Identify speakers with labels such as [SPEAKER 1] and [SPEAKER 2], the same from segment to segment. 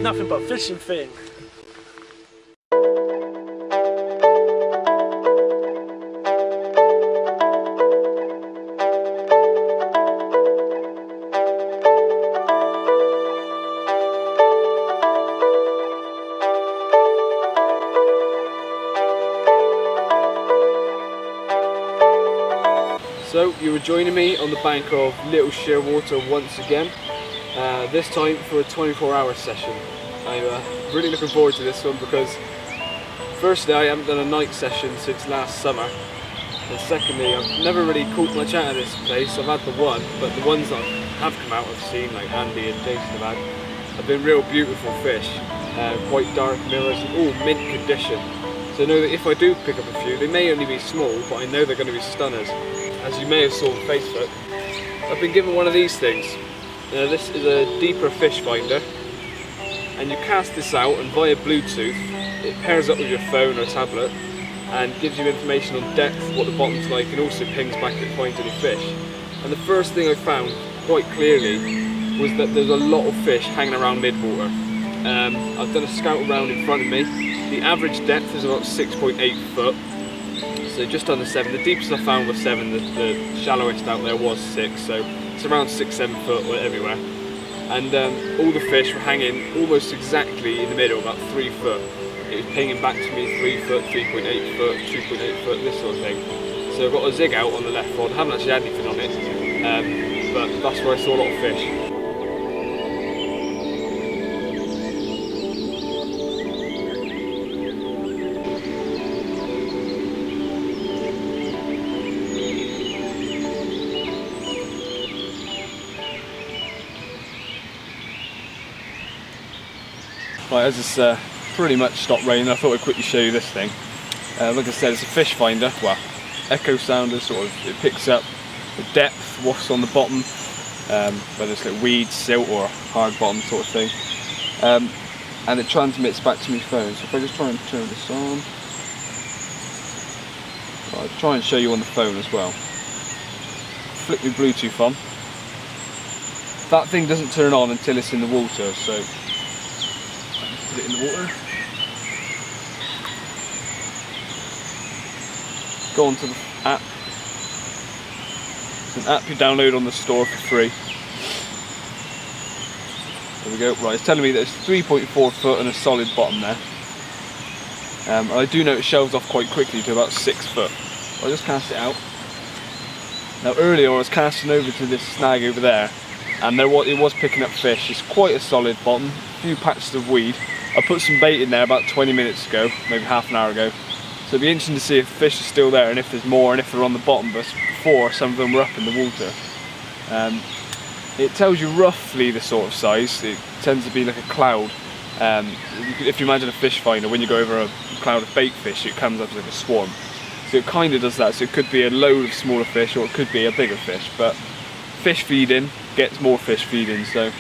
[SPEAKER 1] nothing but fishing thing.
[SPEAKER 2] So you were joining me on the bank of Little Shearwater once again, this time for a 24-hour session. I'm really looking forward to this one because firstly I haven't done a night session since last summer, and secondly I've never really caught much out of this place. I've had the one, but the ones that have come out I've seen, like Andy and Jason have been real beautiful fish, quite dark mirrors and all mint condition. So I know that if I do pick up a few, they may only be small, but I know they're going to be stunners. As you may have saw on Facebook, I've been given one of these things. This is a deeper Fishfinder, and you cast this out and via Bluetooth it pairs up with your phone or tablet and gives you information on depth, what the bottom's like, and also pings back if it finds any fish. And the first thing I found quite clearly was that there's a lot of fish hanging around mid-water. I've done a scout around in front of me. The average depth is about 6.8 foot. So just under 7. The deepest I found was 7, the shallowest out there was 6, so it's around 6-7 foot everywhere. And all the fish were hanging almost exactly in the middle, about 3 foot. It was pinging back to me 3 foot, 3.8 foot, 2.8 foot, this sort of thing. So I've got a zig out on the left rod. I haven't actually had anything on it, but that's where I saw a lot of fish. Right, as it's pretty much stopped raining, I thought I'd quickly show you this thing. Like I said, it's a Fishfinder, well, echo sounder, sort of, it picks up the depth, what's on the bottom, whether it's like weeds, silt or hard bottom sort of thing. And it transmits back to my phone. So if I just try and turn this on, I'll try and show you on the phone as well. Flick my Bluetooth on. That thing doesn't turn on until it's in the water, so put it in the water. Go onto the app. It's an app you download on the store for free. There we go. Right, it's telling me that it's 3.4 foot and a solid bottom there. I do know it shelves off quite quickly to about 6 foot. I'll just cast it out. Now earlier I was casting over to this snag over there, and it was picking up fish. It's quite a solid bottom, a few patches of weed. I put some bait in there about 20 minutes ago, maybe half an hour ago. So it'll be interesting to see if the fish are still there and if there's more and if they're on the bottom, but before some of them were up in the water. It tells you roughly the sort of size. It tends to be like a cloud. If you imagine a fish finder, when you go over a cloud of bait fish, it comes up as like a swarm. So it kind of does that. So it could be a load of smaller fish or it could be a bigger fish, but fish feeding gets more fish feeding. So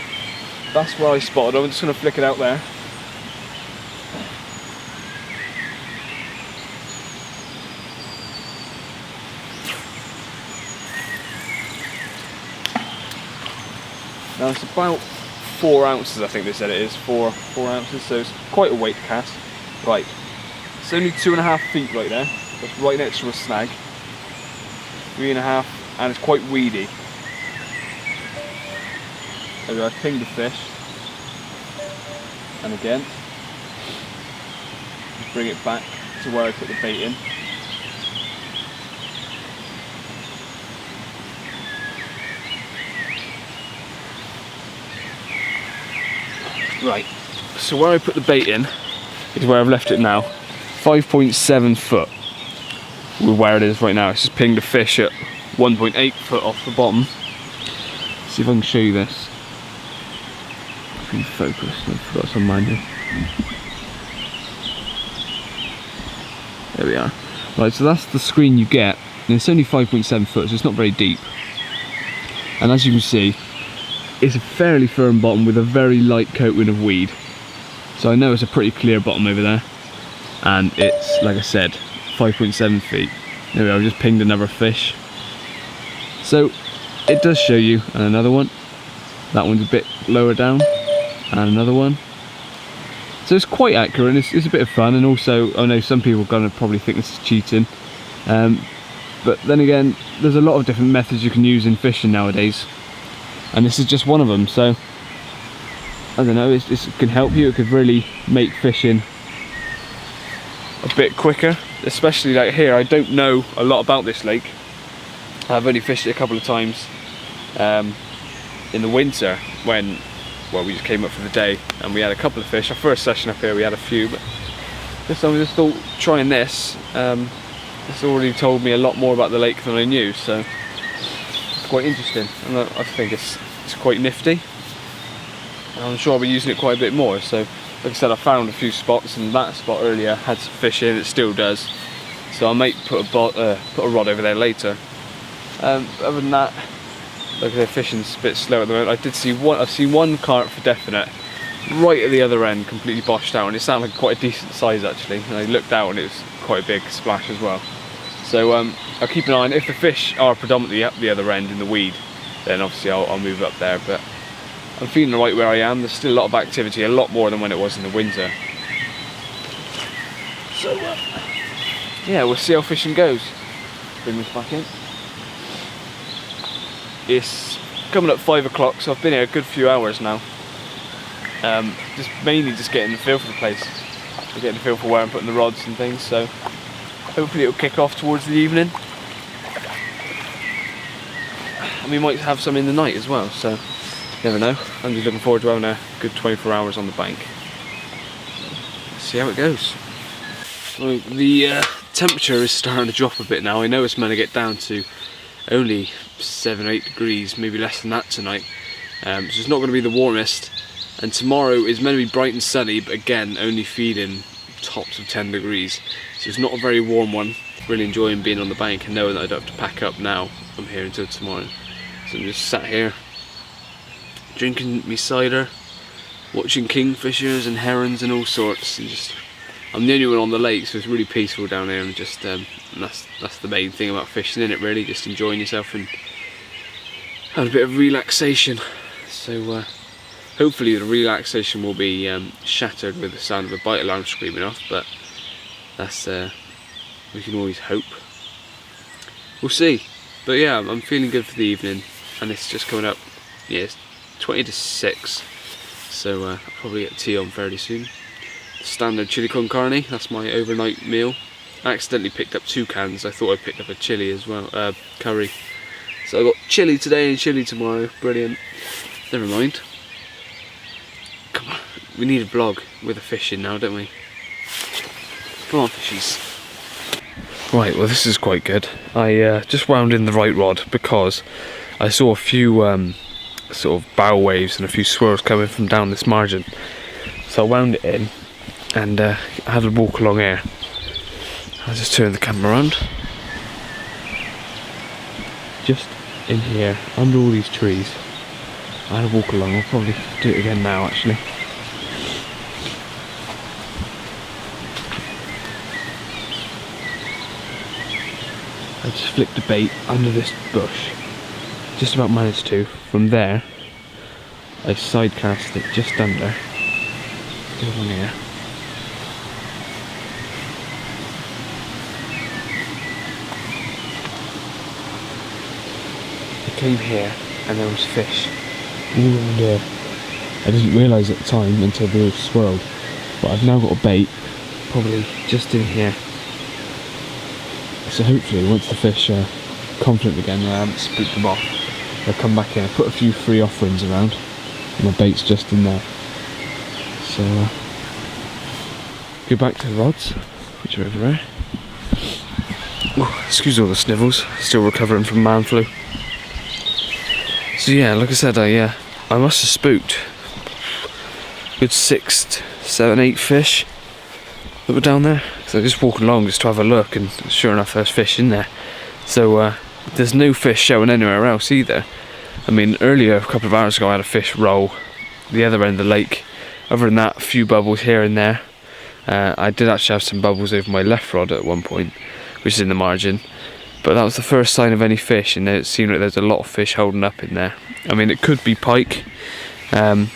[SPEAKER 2] that's where I spotted. I'm just going to flick it out there. Now it's about 4 ounces, I think they said it is, 4 ounces, so it's quite a weight cast. Right, it's only 2.5 feet right there, it's right next to a snag. 3.5, and it's quite weedy. There we go, I pinged the fish. And again, just bring it back to where I put the bait in. Right, so where I put the bait in is where I've left it now. 5.7 foot with where it is right now. It's just pinged a fish at 1.8 foot off the bottom. See if I can show you this. If you can focus, I forgot some manual. There we are. Right, so that's the screen you get. And it's only 5.7 foot, so it's not very deep. And as you can see, it's a fairly firm bottom with a very light coating of weed. So I know it's a pretty clear bottom over there. And it's, like I said, 5.7 feet. There we go, I've just pinged another fish. So it does show you, and another one. That one's a bit lower down. And another one. So it's quite accurate, and it's a bit of fun. And also, I know some people are going to probably think this is cheating, but then again, there's a lot of different methods you can use in fishing nowadays, and this is just one of them. So I don't know, it can help you. It could really make fishing a bit quicker, especially like here. I don't know a lot about this lake. I've only fished it a couple of times in the winter when, well, we just came up for the day and we had a couple of fish. Our first session up here we had a few, but this time I just thought trying this, it's already told me a lot more about the lake than I knew, so it's quite interesting, and I think it's quite nifty. And I'm sure I'll be using it quite a bit more. So like I said, I found a few spots, and that spot earlier had some fish in, it still does, so I might put a rod over there later. Other than that, like I said, fishing's a bit slow at the moment. I've seen one carp for definite right at the other end, completely boshed out, and it sounded like quite a decent size actually, and I looked out and it was quite a big splash as well. So I'll keep an eye on it. If the fish are predominantly up the other end in the weed, then obviously I'll move up there, but I'm feeling right where I am. There's still a lot of activity, a lot more than when it was in the winter. So yeah, we'll see how fishing goes. Bring this back in. It's coming up 5 o'clock, so I've been here a good few hours now. Just mainly getting the feel for the place, getting the feel for where I'm putting the rods and things. So hopefully it'll kick off towards the evening, and we might have some in the night as well. So you never know. I'm just looking forward to having a good 24 hours on the bank. Let's see how it goes. So the temperature is starting to drop a bit now. I know it's meant to get down to only 7-8 degrees, maybe less than that tonight, so it's not going to be the warmest, and tomorrow is meant to be bright and sunny, but again only feeling tops of 10 degrees, so it's not a very warm one. Really enjoying being on the bank and knowing that I don't have to pack up now from here until tomorrow. So I'm just sat here drinking me cider, watching kingfishers and herons and all sorts, and I'm the only one on the lake, so it's really peaceful down here, and just and that's the main thing about fishing, isn't it, really? Just enjoying yourself and having a bit of relaxation. So hopefully the relaxation will be shattered with the sound of a bite alarm screaming off, but that's we can always hope. We'll see. But yeah, I'm feeling good for the evening, and it's just coming up, yeah, it's 20 to 6, so I'll probably get tea on fairly soon. Standard chili con carne, that's my overnight meal. I accidentally picked up 2 cans. I thought I picked up a chili as well, curry. So I got chili today and chili tomorrow. Brilliant. Never mind. Come on, we need a vlog with a fishing now, don't we? Come on, fishies. Right, well this is quite good. I just wound in the right rod because I saw a few sort of bow waves and a few swirls coming from down this margin. So I wound it in and I had a walk along here. I'll just turn the camera around. Just in here, under all these trees, I had a walk along. I'll probably do it again now actually. I just flicked a bait under this bush. Just about managed to. From there, I side cast it just under. Go along here. I came here and there was fish all around here. I didn't realise at the time until they all swirled, but I've now got a bait probably just in here. So hopefully once the fish are confident again and I haven't spooked them off, they'll come back in. I put a few free offerings around and my bait's just in there. So go back to the rods, which are over there. Oh, excuse all the snivels, still recovering from man flu. So yeah, like I said, I must have spooked a good 6, 7, 8 fish that were down there. So I just walked along just to have a look, and sure enough there's fish in there. So there's no fish showing anywhere else either. I mean, earlier, a couple of hours ago, I had a fish roll the other end of the lake. Other than that, a few bubbles here and there. I did actually have some bubbles over my left rod at one point, which is in the margin. But that was the first sign of any fish, and it seemed like there's a lot of fish holding up in there. I mean, it could be pike, but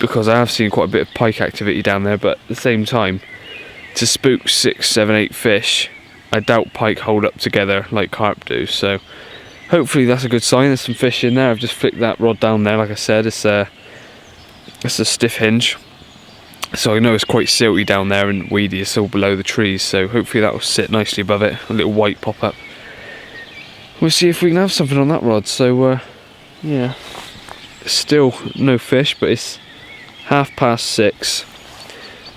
[SPEAKER 2] because I have seen quite a bit of pike activity down there, but at the same time, to spook 6, 7, 8 fish, I doubt pike hold up together like carp do. So hopefully that's a good sign. There's some fish in there. I've just flicked that rod down there. Like I said, it's a stiff hinge, so I know it's quite silty down there and weedy. It's all below the trees, so hopefully that will sit nicely above it. A little white pop up. We'll see if we can have something on that rod. So yeah, still no fish, but it's 6:30,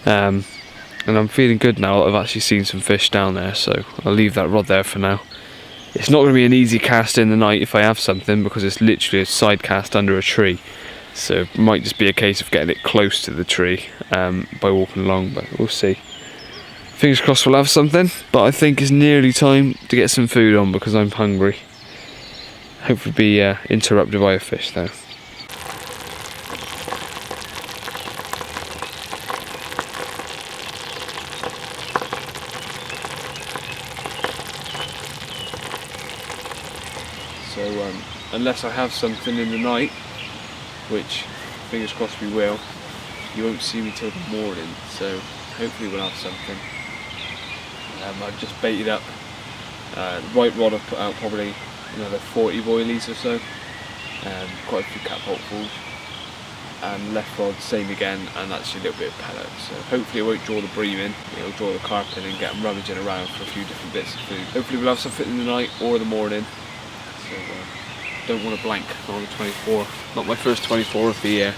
[SPEAKER 2] and I'm feeling good now. I've actually seen some fish down there, so I'll leave that rod there for now. It's not going to be an easy cast in the night if I have something, because it's literally a side cast under a tree. So it might just be a case of getting it close to the tree by walking along, but we'll see. Fingers crossed we'll have something, but I think it's nearly time to get some food on because I'm hungry. Hopefully be interrupted by a fish though. So unless I have something in the night, which fingers crossed we will, you won't see me till the morning, so hopefully we'll have something. I've just baited up right rod. I've put out probably another 40 boilies or so, quite a few catapultfuls, and left rod same again, and actually a little bit of pellet. So hopefully it won't draw the bream in, it'll draw the carp in and get them rummaging around for a few different bits of food. Hopefully we'll have something in the night or the morning. So don't want to blank on the 24, not my first 24 of the year.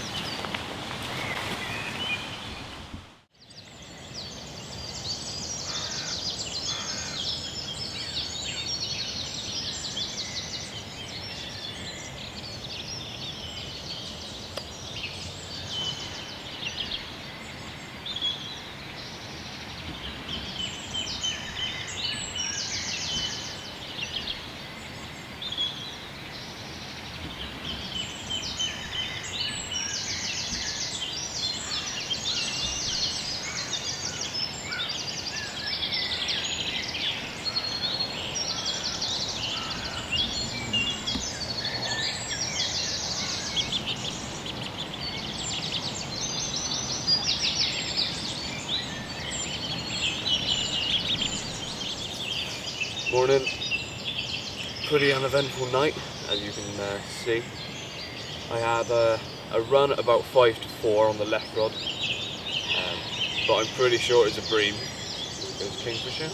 [SPEAKER 2] Morning. Pretty uneventful night, as you can see. I had a run at about 5 to 4 on the left rod, but I'm pretty sure it's a bream. Goes kingfisher.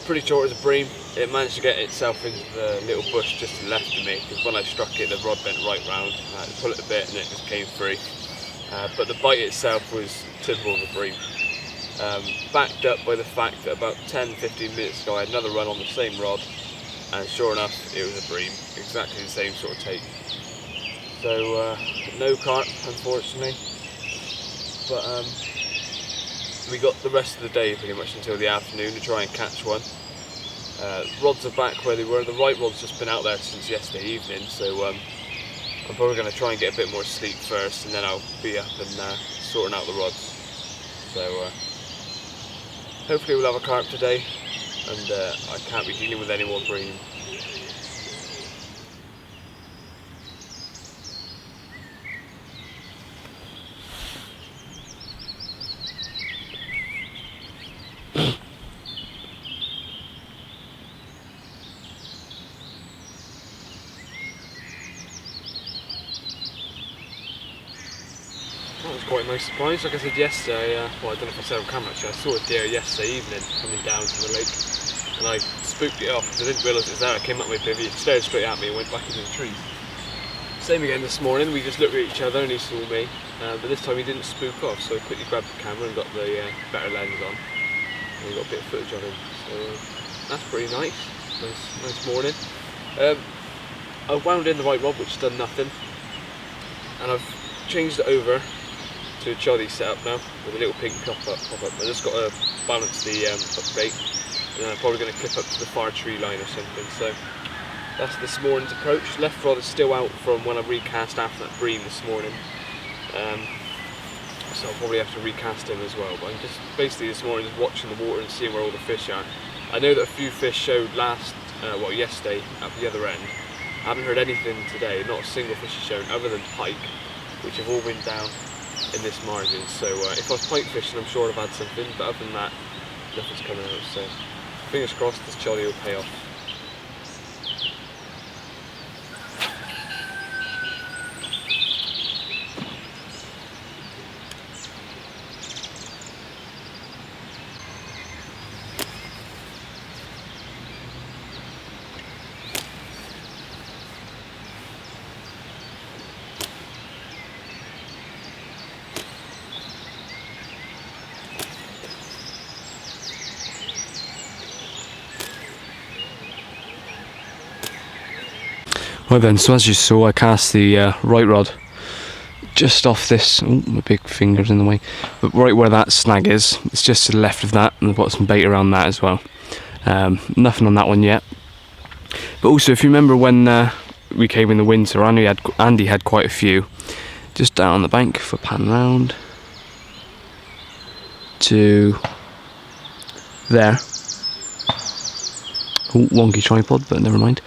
[SPEAKER 2] Pretty sure it's a bream. It managed to get itself into the little bush just to the left of me, because when I struck it the rod bent right round. I had to pull it a bit and it just came free. But the bite itself was typical of a bream. Backed up by the fact that about 10-15 minutes ago I had another run on the same rod, and sure enough it was a bream, exactly the same sort of take. So no carp unfortunately, but we got the rest of the day pretty much until the afternoon to try and catch one. Rods are back where they were. The right rod's just been out there since yesterday evening, so I'm probably going to try and get a bit more sleep first, and then I'll be up and sorting out the rods. So hopefully we'll have a carp today, and I can't be dealing with any more bream. That was quite a nice surprise. Like I said yesterday, well I don't know if I said on camera actually, I saw a deer yesterday evening coming down to the lake, and I spooked it off because I didn't realise it was there. I came up with it, it stared straight at me and went back into the trees. Same again this morning, we just looked at each other and he saw me, but this time he didn't spook off, so I quickly grabbed the camera and got the better lens on, and we got a bit of footage of him. So that's pretty nice. Nice morning. I wound in the right rod, which has done nothing, and I've changed it over to a choddy setup now with a little pink pop up. I just got to balance the bait, and then I'm probably going to clip up to the far tree line or something. So that's this morning's approach. Left rod is still out from when I recast after that bream this morning, so I'll probably have to recast him as well. But I'm just basically this morning just watching the water and seeing where all the fish are. I know that a few fish showed yesterday at the other end. I haven't heard anything today, not a single fish is shown other than pike. which have all been down in this margin. So if I was pike fishing, I'm sure I'd have had something, but other than that, nothing's coming out. So fingers crossed this jolly will pay off.
[SPEAKER 1] Right then, so as you saw, I cast the right rod just off this, oh, my big finger's in the way, but right where that snag is, it's just to the left of that, and I've got some bait around that as well. Nothing on that one yet. But also, if you remember when we came in the winter, Andy had quite a few, just down on the bank. If I pan round to there. Oh, wonky tripod, but never mind.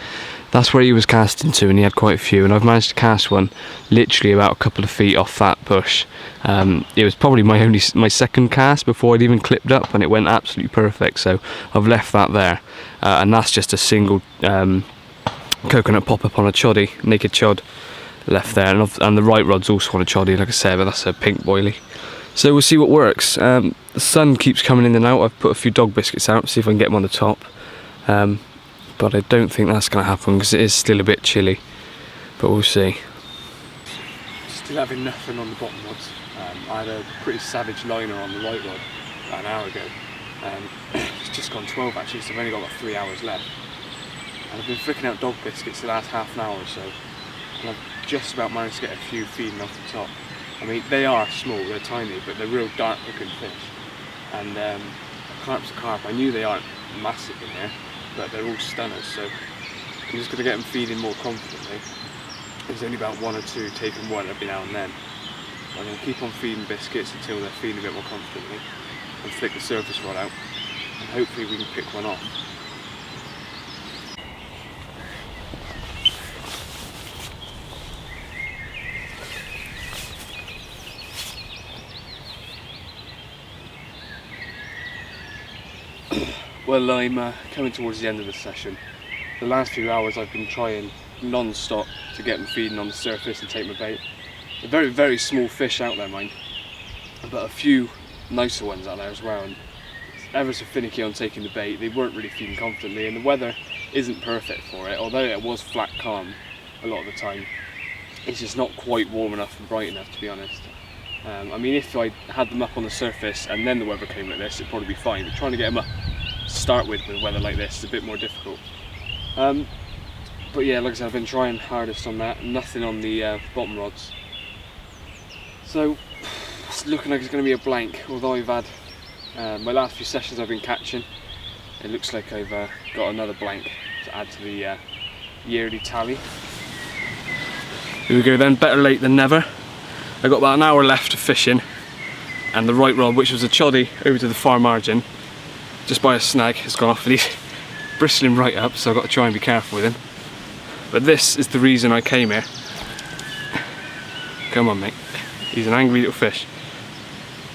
[SPEAKER 1] That's where he was casting to, and he had quite a few, and I've managed to cast one literally about a couple of feet off that bush. It was probably my second cast before I'd even clipped up, and it went absolutely perfect, so I've left that there. And that's just a single coconut pop-up on a choddy, naked chod, left there, and the right rod's also on a choddy, like I said, but that's a pink boilie. So we'll see what works. The sun keeps coming in and out. I've put a few dog biscuits out, see if I can get them on the top. But I don't think that's going to happen because it is still a bit chilly, but we'll see.
[SPEAKER 2] Still having nothing on the bottom rods. I had a pretty savage liner on the right rod about an hour ago. It's just gone 12 actually, so I've only got about 3 hours left. And I've been flicking out dog biscuits the last half an hour or so, and I've just about managed to get a few feeding off the top. I mean, they are small, they're tiny, but they're real dark looking fish. And carp's a carp. I knew they aren't massive in there, but they're all stunners, so I'm just going to get them feeding more confidently. There's only about one or two taking one every now and then. I'm going to keep on feeding biscuits until they're feeding a bit more confidently, and flick the surface rod out, and hopefully we can pick one off. Well, I'm coming towards the end of the session. The last few hours I've been trying non-stop to get them feeding on the surface and take my bait. They're very, very small fish out there, mind, but a few nicer ones out there as well, and ever so finicky on taking the bait. They weren't really feeding confidently, and the weather isn't perfect for it, although it was flat calm a lot of the time. It's just not quite warm enough and bright enough, to be honest. I mean, if I had them up on the surface and then the weather came like this, it'd probably be fine, but trying to get them up to start with weather like this is a bit more difficult. But yeah, like I said, I've been trying hardest on that. Nothing on the bottom rods, so it's looking like it's going to be a blank. Although I've had my last few sessions I've been catching, it looks like I've got another blank to add to the yearly tally. Here we go then, better late than never. I got about an hour left of fishing, and the right rod, which was a choddy over to the far margin, just by a snag, has gone off, and he's bristling right up, so I've got to try and be careful with him. But this is the reason I came here. Come on, mate. He's an angry little fish.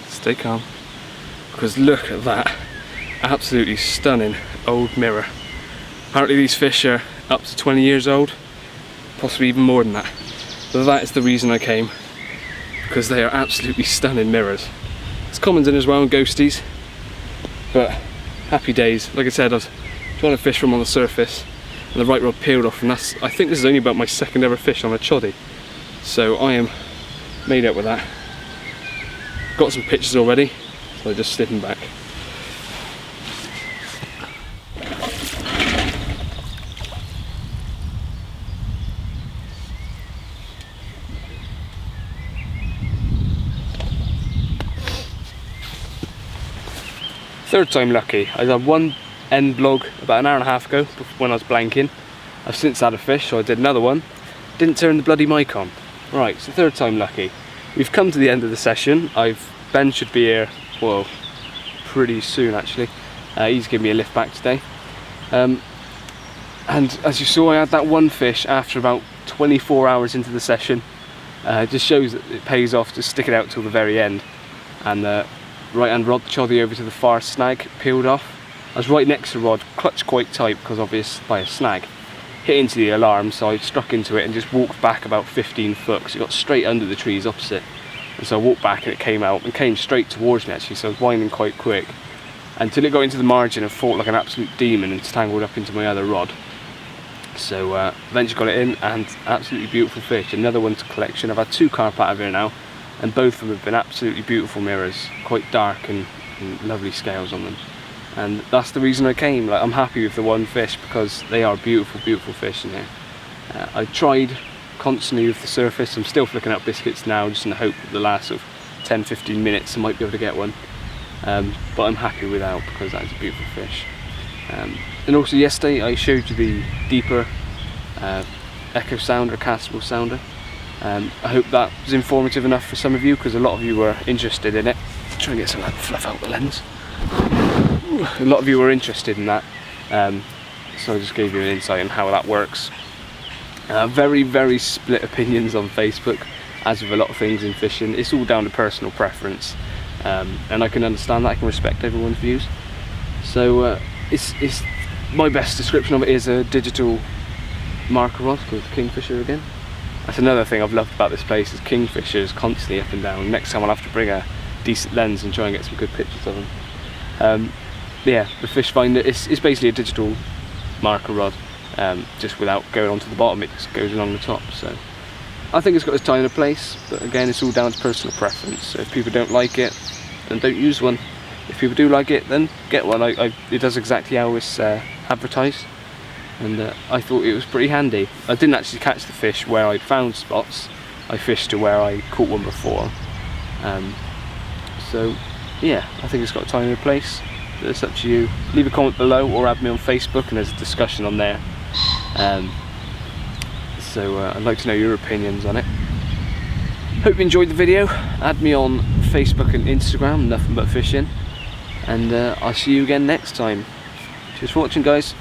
[SPEAKER 2] Stay calm. Because look at that absolutely stunning old mirror. Apparently these fish are up to 20 years old, possibly even more than that. But that is the reason I came, because they are absolutely stunning mirrors. It's common in as well in ghosties, but happy days. Like I said, I was trying to fish from on the surface, and the right rod peeled off, and I think this is only about my second ever fish on a choddy, so I am made up with that. Got some pictures already, so just slipping back. Third time lucky. I had one end blog about an hour and a half ago when I was blanking. I've since had a fish, so I did another one. Didn't turn the bloody mic on. Right, so third time lucky. We've come to the end of the session. Ben should be here, well, pretty soon actually. He's given me a lift back today. And as you saw, I had that one fish after about 24 hours into the session.
[SPEAKER 1] It just shows that it pays off to stick it out till the very end. And the right hand rod choddy over to the far snag, peeled off. I was right next to the rod, clutched quite tight because obvious by a snag. Hit into the alarm, so I struck into it and just walked back about 15 foot because it got straight under the trees opposite. And so I walked back and it came out and came straight towards me actually, so I was winding quite quick. Until it got into the margin and fought like an absolute demon and tangled up into my other rod. So eventually got it in, and absolutely beautiful fish. Another one to collection. I've had 2 carp out of here now, and both of them have been absolutely beautiful mirrors. Quite dark and lovely scales on them. And that's the reason I came. Like, I'm happy with the one fish because they are beautiful, beautiful fish in here. I tried constantly with the surface. I'm still flicking out biscuits now, just in the hope that the last sort of 10-15 minutes I might be able to get one. But I'm happy without, because that is a beautiful fish. And also yesterday I showed you the deeper echo sounder, castable sounder. I hope that was informative enough for some of you, because a lot of you were interested in it. Try and get some of that fluff out the lens. A lot of you were interested in that, so I just gave you an insight on how that works. Very, very split opinions on Facebook, as with a lot of things in fishing. It's all down to personal preference, and I can understand that. I can respect everyone's views. So it's my best description of it is a digital marker rod called Kingfisher again. That's another thing I've loved about this place, is kingfishers constantly up and down. Next time I'll have to bring a decent lens and try and get some good pictures of them. Yeah, the Fishfinder is basically a digital marker rod, just without going onto the bottom. It just goes along the top. So I think it's got its time and a place, but again, it's all down to personal preference. So if people don't like it, then don't use one. If people do like it, then get one. It does exactly how it's advertised, and I thought it was pretty handy. I didn't actually catch the fish where I'd found spots. I fished to where I caught one before. So yeah, I think it's got a time and a place. But it's up to you. Leave a comment below or add me on Facebook, and there's a discussion on there. So I'd like to know your opinions on it. Hope you enjoyed the video. Add me on Facebook and Instagram, Nuffinbutfishing, and I'll see you again next time. Cheers for watching, guys.